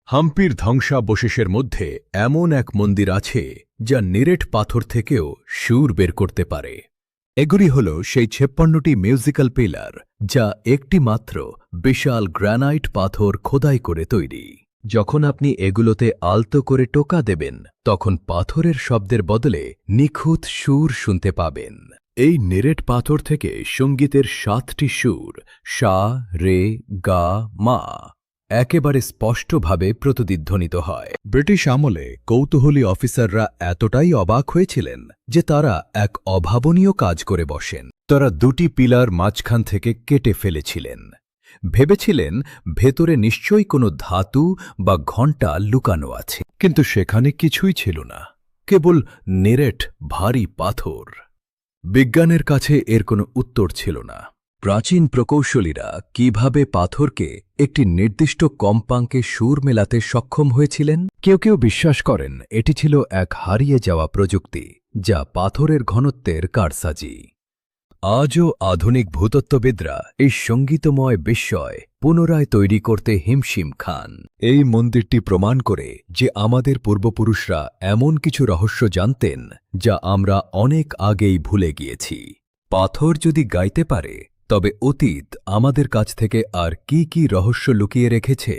হাম্পির ধ্বংসাবশেষের মধ্যে এমন এক মন্দির আছে যা নিরেট পাথর থেকেও সুর বের করতে পারে। এগুলি হল সেই 56টি মিউজিক্যাল পিলার, যা একটি মাত্র বিশাল গ্রানাইট পাথর খোদাই করে তৈরি। যখন আপনি এগুলোতে আলতো করে টোকা দেবেন, তখন পাথরের শব্দের বদলে নিখুঁত সুর শুনতে পাবেন। এই নিরেট পাথর থেকে সঙ্গীতের 7টি সুর সা, রে, গা, মা একেবারে স্পষ্টভাবে প্রতিধ্বনিত হয়। ব্রিটিশ আমলে কৌতূহলী অফিসাররা এতটাই অবাক হয়েছিলেন যে তারা এক অভাবনীয় কাজ করে বসেন। তারা 2টি পিলার মাঝখান থেকে কেটে ফেলেছিলেন। ভেবেছিলেন ভেতরে নিশ্চয়ই কোনো ধাতু বা ঘণ্টা লুকানো আছে, কিন্তু সেখানে কিছুই ছিল না, কেবল নিরেট ভারী পাথর। বিজ্ঞানের কাছে এর কোনো উত্তর ছিল না। প্রাচীন প্রকৌশলীরা কিভাবে পাথরকে একটি নির্দিষ্ট কম্পাঙ্কে সুর মেলাতে সক্ষম হয়েছিলেন? কেউ কেউ বিশ্বাস করেন এটি ছিল এক হারিয়ে যাওয়া প্রযুক্তি, যা পাথরের ঘনত্বের কারসাজি। আজও আধুনিক ভূতত্ত্ববিদরা এই সঙ্গীতময় বিস্ময় পুনরায় তৈরি করতে হিমশিম খান। এই মন্দিরটি প্রমাণ করে যে আমাদের পূর্বপুরুষরা এমন কিছু রহস্য জানতেন যা আমরা অনেক আগেই ভুলে গিয়েছি। পাথর যদি গাইতে পারে, তবে অতীত আমাদের কাছ থেকে আর কি কি রহস্য লুকিয়ে রেখেছে